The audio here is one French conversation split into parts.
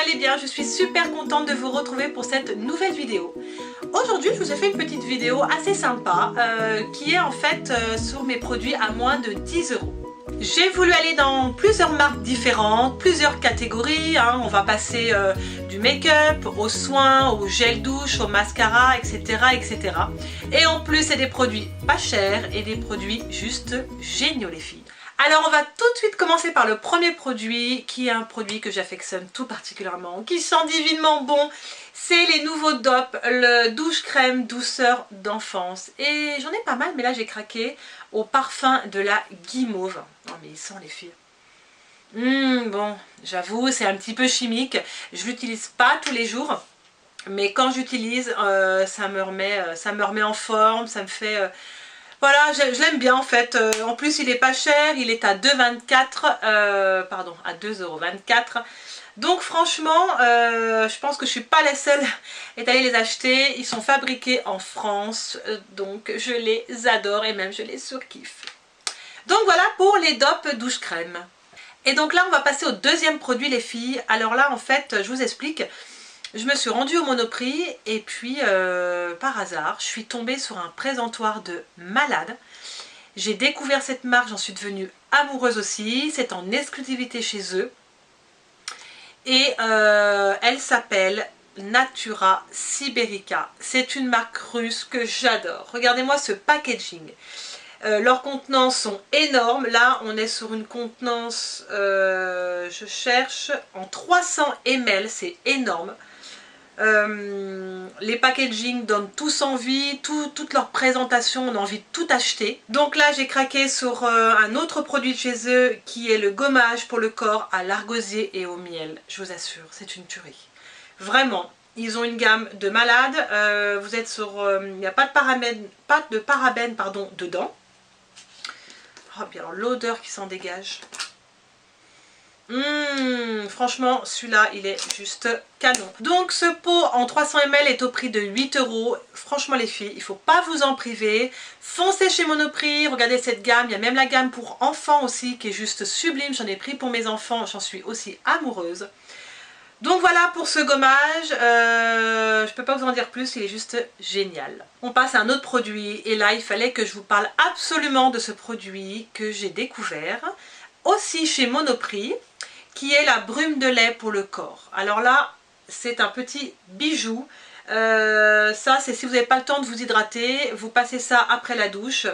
allez bien, je suis super contente de vous retrouver pour cette nouvelle vidéo. Aujourd'hui, je vous ai fait une petite vidéo assez sympa qui est en fait sur mes produits à moins de 10 €. J'ai voulu aller dans plusieurs marques différentes, plusieurs catégories, hein. On va passer du make-up, aux soins, au gel douche, au mascara, etc. etc. Et en plus, c'est des produits pas chers et des produits juste géniaux les filles. Alors on va tout de suite commencer par le premier produit qui est un produit que j'affectionne tout particulièrement, qui sent divinement bon. C'est les nouveaux DOP, le douche crème douceur d'enfance. Et j'en ai pas mal, mais là j'ai craqué au parfum de la guimauve. Oh mais il sent les filles. Bon, j'avoue c'est un petit peu chimique. Je l'utilise pas tous les jours. Mais quand j'utilise, ça me remet en forme, ça me fait... Voilà, je l'aime bien en fait. En plus, il est pas cher, il est à 2,24 pardon, à 2,24 €. Donc franchement, je pense que je suis pas la seule à aller les acheter. Ils sont fabriqués en France, donc je les adore et même je les surkiffe. Donc voilà pour les DOP douche crème. Et donc là, on va passer au deuxième produit les filles. Alors là, en fait, je vous explique. Je me suis rendue au Monoprix et puis par hasard, je suis tombée sur un présentoir de malade. J'ai découvert cette marque, j'en suis devenue amoureuse aussi. C'est en exclusivité chez eux. Et elle s'appelle Natura Siberica. C'est une marque russe que j'adore. Regardez-moi ce packaging. Leurs contenants sont énormes. Là, on est sur une contenance, je cherche, en 300 ml. C'est énorme. Les packaging donnent tous envie, toute leur présentation, on a envie de tout acheter. Donc là j'ai craqué sur un autre produit de chez eux qui est le gommage pour le corps à l'argosier et au miel. Je vous assure, c'est une tuerie. Vraiment, ils ont une gamme de malades. Vous êtes sur... il n'y a pas de parabènes pardon, dedans. Oh, bien alors l'odeur qui s'en dégage. Franchement, celui-là, il est juste canon. Donc, ce pot en 300 ml est au prix de 8 €. Franchement, les filles, il ne faut pas vous en priver. Foncez chez Monoprix, regardez cette gamme. Il y a même la gamme pour enfants aussi qui est juste sublime. J'en ai pris pour mes enfants, j'en suis aussi amoureuse. Donc voilà pour ce gommage. Je ne peux pas vous en dire plus, il est juste génial. On passe à un autre produit. Et là, il fallait que je vous parle absolument de ce produit que j'ai découvert. Aussi chez Monoprix, qui est la brume de lait pour le corps. Alors là, c'est un petit bijou. Ça, c'est si vous n'avez pas le temps de vous hydrater, vous passez ça après la douche.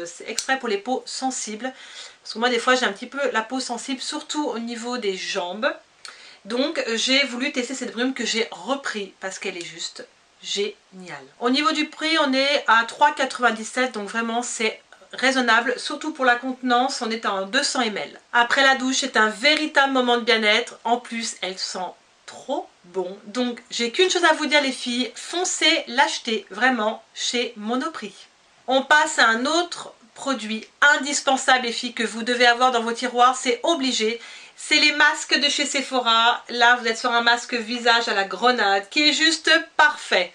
C'est exprès pour les peaux sensibles. Parce que moi, des fois, j'ai un petit peu la peau sensible, surtout au niveau des jambes. Donc, j'ai voulu tester cette brume que j'ai repris parce qu'elle est juste géniale. Au niveau du prix, on est à 3,97 €. Donc vraiment, c'est raisonnable, surtout pour la contenance, on est en 200 ml. Après la douche, c'est un véritable moment de bien-être. En plus, elle sent trop bon. Donc, j'ai qu'une chose à vous dire les filles, foncez l'acheter vraiment chez Monoprix. On passe à un autre produit indispensable les filles que vous devez avoir dans vos tiroirs, c'est obligé. C'est les masques de chez Sephora. Là, vous êtes sur un masque visage à la grenade qui est juste parfait.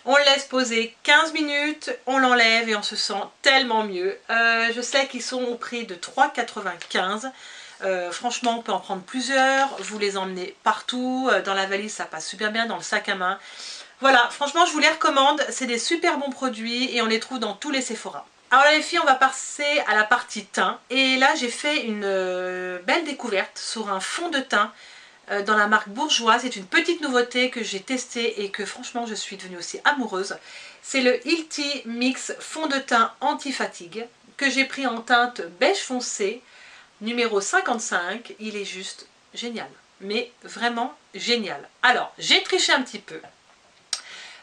On le laisse poser 15 minutes, on l'enlève et on se sent tellement mieux. Je sais qu'ils sont au prix de 3,95 €. Franchement, on peut en prendre plusieurs. Vous les emmenez partout. Dans la valise, ça passe super bien. Dans le sac à main. Voilà, franchement, je vous les recommande. C'est des super bons produits et on les trouve dans tous les Sephora. Alors là, les filles, on va passer à la partie teint. Et là, j'ai fait une belle découverte sur un fond de teint. Dans la marque Bourjois, c'est une petite nouveauté que j'ai testée et que franchement je suis devenue aussi amoureuse. C'est le Hilti Mix fond de teint anti-fatigue que j'ai pris en teinte beige foncé, numéro 55. Il est juste génial, mais vraiment génial. Alors, j'ai triché un petit peu.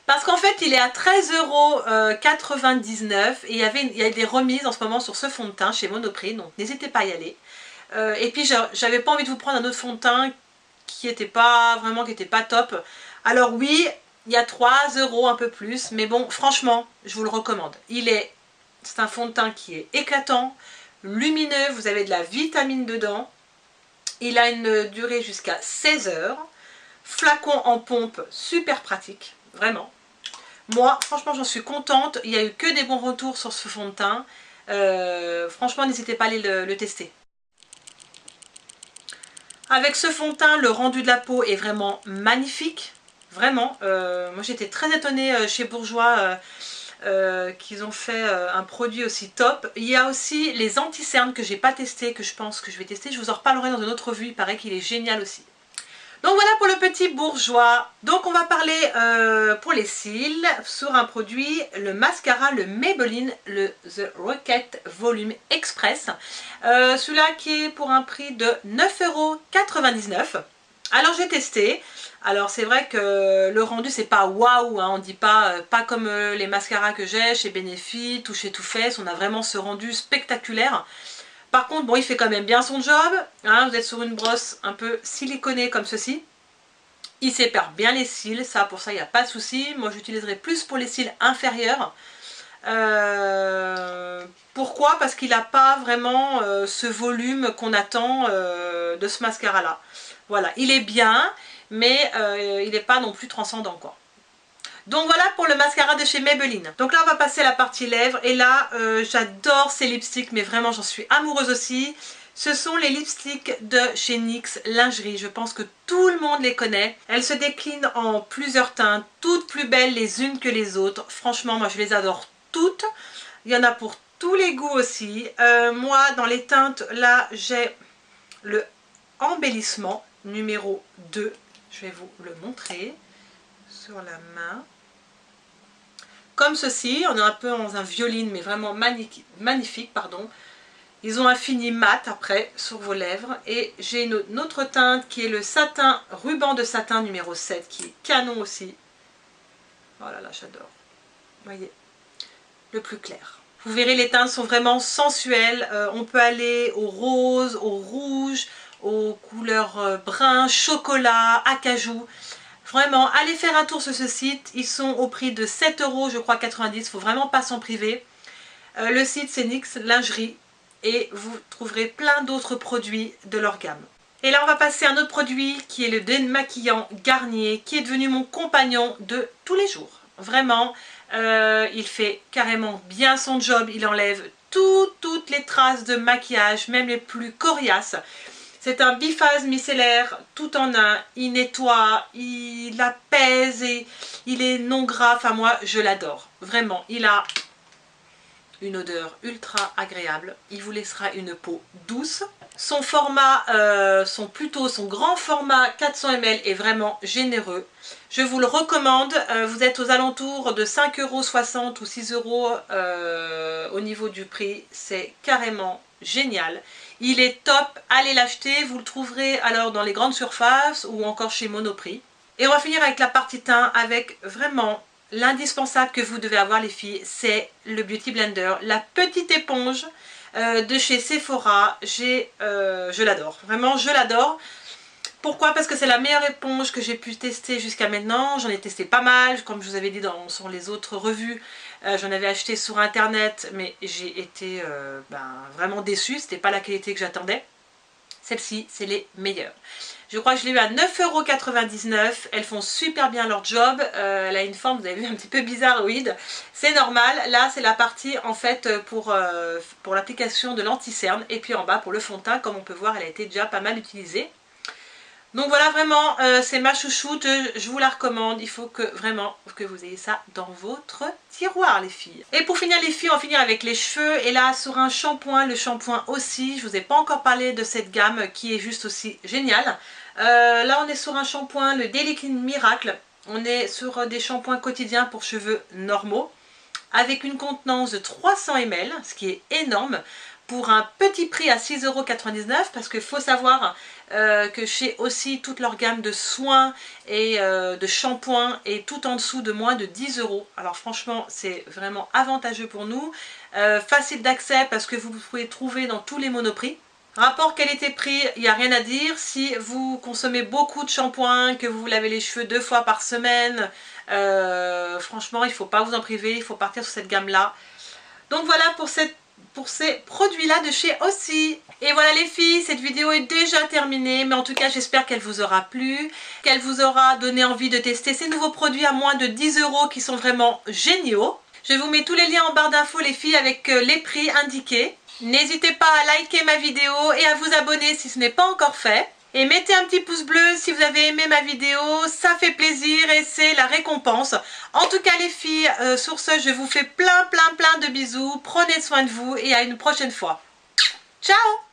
Parce qu'en fait, il est à 13,99 € et il y a des remises en ce moment sur ce fond de teint chez Monoprix, donc n'hésitez pas à y aller. Et puis, j'avais pas envie de vous prendre un autre fond de teint qui était pas top. Alors oui, il y a 3 € un peu plus, mais bon, franchement, je vous le recommande. C'est un fond de teint qui est éclatant, lumineux, vous avez de la vitamine dedans. Il a une durée jusqu'à 16 heures. Flacon en pompe, super pratique, vraiment. Moi, franchement, j'en suis contente. Il n'y a eu que des bons retours sur ce fond de teint. Franchement, n'hésitez pas à aller le tester. Avec ce fond de teint, le rendu de la peau est vraiment magnifique. Vraiment, moi j'étais très étonnée chez Bourjois qu'ils ont fait un produit aussi top. Il y a aussi les anti-cernes que j'ai pas testé, que je pense que je vais tester. Je vous en reparlerai dans une autre revue, il paraît qu'il est génial aussi. Donc voilà pour le petit Bourjois. Donc on va parler pour les cils sur un produit, le mascara, le Maybelline, le The Rocket Volume Express. Celui-là qui est pour un prix de 9,99 €. Alors j'ai testé. Alors c'est vrai que le rendu c'est pas waouh, hein, on dit pas comme les mascaras que j'ai chez Benefit ou chez Too Faced, on a vraiment ce rendu spectaculaire. Par contre, bon, il fait quand même bien son job. Hein, vous êtes sur une brosse un peu siliconée comme ceci. Il sépare bien les cils, ça pour ça il n'y a pas de souci. Moi j'utiliserai plus pour les cils inférieurs. Pourquoi? Parce qu'il n'a pas vraiment ce volume qu'on attend de ce mascara là. Voilà, il est bien, mais il n'est pas non plus transcendant quoi. Donc voilà pour le mascara de chez Maybelline. Donc là on va passer à la partie lèvres. Et là j'adore ces lipsticks, mais vraiment j'en suis amoureuse aussi. Ce sont les lipsticks de chez NYX Lingerie. Je pense que tout le monde les connaît. Elles se déclinent en plusieurs teintes, toutes plus belles les unes que les autres. Franchement moi je les adore toutes. Il y en a pour tous les goûts aussi. Moi dans les teintes là j'ai le embellissement numéro 2. Je vais vous le montrer sur la main. Comme ceci, on est un peu dans un violine, mais vraiment magnifique, pardon. Ils ont un fini mat après sur vos lèvres. Et j'ai une autre teinte qui est le satin, ruban de satin numéro 7, qui est canon aussi. Oh là là, j'adore. Vous voyez, le plus clair. Vous verrez, les teintes sont vraiment sensuelles. On peut aller au rose, au rouge, aux couleurs brun, chocolat, acajou. Vraiment, allez faire un tour sur ce site. Ils sont au prix de 7 €, je crois, 90. Il ne faut vraiment pas s'en priver. Le site, c'est NYX Lingerie. Et vous trouverez plein d'autres produits de leur gamme. Et là, on va passer à un autre produit qui est le démaquillant Garnier, qui est devenu mon compagnon de tous les jours. Vraiment, il fait carrément bien son job. Il enlève toutes les traces de maquillage, même les plus coriaces. C'est un biphase micellaire tout en un, il nettoie, il apaise et il est non gras. Enfin moi je l'adore, vraiment, il a une odeur ultra agréable, il vous laissera une peau douce. Son format, son grand format 400 ml est vraiment généreux. Je vous le recommande, vous êtes aux alentours de 5,60 € ou 6 € au niveau du prix, c'est carrément génial. Il est top, allez l'acheter, vous le trouverez alors dans les grandes surfaces ou encore chez Monoprix. Et on va finir avec la partie teint avec vraiment l'indispensable que vous devez avoir les filles, c'est le Beauty Blender, la petite éponge de chez Sephora. Je l'adore, vraiment je l'adore. Pourquoi? Parce que c'est la meilleure éponge que j'ai pu tester jusqu'à maintenant. J'en ai testé pas mal, comme je vous avais dit sur les autres revues. J'en avais acheté sur internet, mais j'ai été vraiment déçue. C'était pas la qualité que j'attendais. Celle-ci, c'est les meilleures. Je crois que je l'ai eu à 9,99 €. Elles font super bien leur job. Elle a une forme, vous avez vu, un petit peu bizarroïde. C'est normal. Là, c'est la partie en fait pour l'application de l'anti-cerne. Et puis en bas pour le fond de teint, comme on peut voir, elle a été déjà pas mal utilisée. Donc voilà, vraiment, c'est ma chouchoute, je vous la recommande. Il faut vraiment que vous ayez ça dans votre tiroir, les filles. Et pour finir, les filles, on va finir avec les cheveux. Et là, sur un shampoing, le shampoing aussi. Je vous ai pas encore parlé de cette gamme qui est juste aussi géniale. Là, on est sur un shampoing, le Daily Clean Miracle. On est sur des shampoings quotidiens pour cheveux normaux, avec une contenance de 300 ml, ce qui est énorme, pour un petit prix à 6,99 €, parce qu'il faut savoir que chez aussi toute leur gamme de soins et de shampoings est tout en dessous de moins de 10 €. Alors franchement, c'est vraiment avantageux pour nous. Facile d'accès parce que vous pouvez trouver dans tous les Monoprix. Rapport qualité-prix, il n'y a rien à dire. Si vous consommez beaucoup de shampoing, que vous vous lavez les cheveux 2 fois par semaine, franchement, il ne faut pas vous en priver. Il faut partir sur cette gamme-là. Donc voilà pour ces produits-là de chez Aussie. Et voilà les filles, cette vidéo est déjà terminée, mais en tout cas j'espère qu'elle vous aura plu, qu'elle vous aura donné envie de tester ces nouveaux produits à moins de 10 € qui sont vraiment géniaux. Je vous mets tous les liens en barre d'infos les filles avec les prix indiqués. N'hésitez pas à liker ma vidéo et à vous abonner si ce n'est pas encore fait. Et mettez un petit pouce bleu si vous avez aimé ma vidéo, ça fait plaisir et c'est la récompense. En tout cas les filles, sur ce, je vous fais plein de bisous. Prenez soin de vous et à une prochaine fois. Ciao!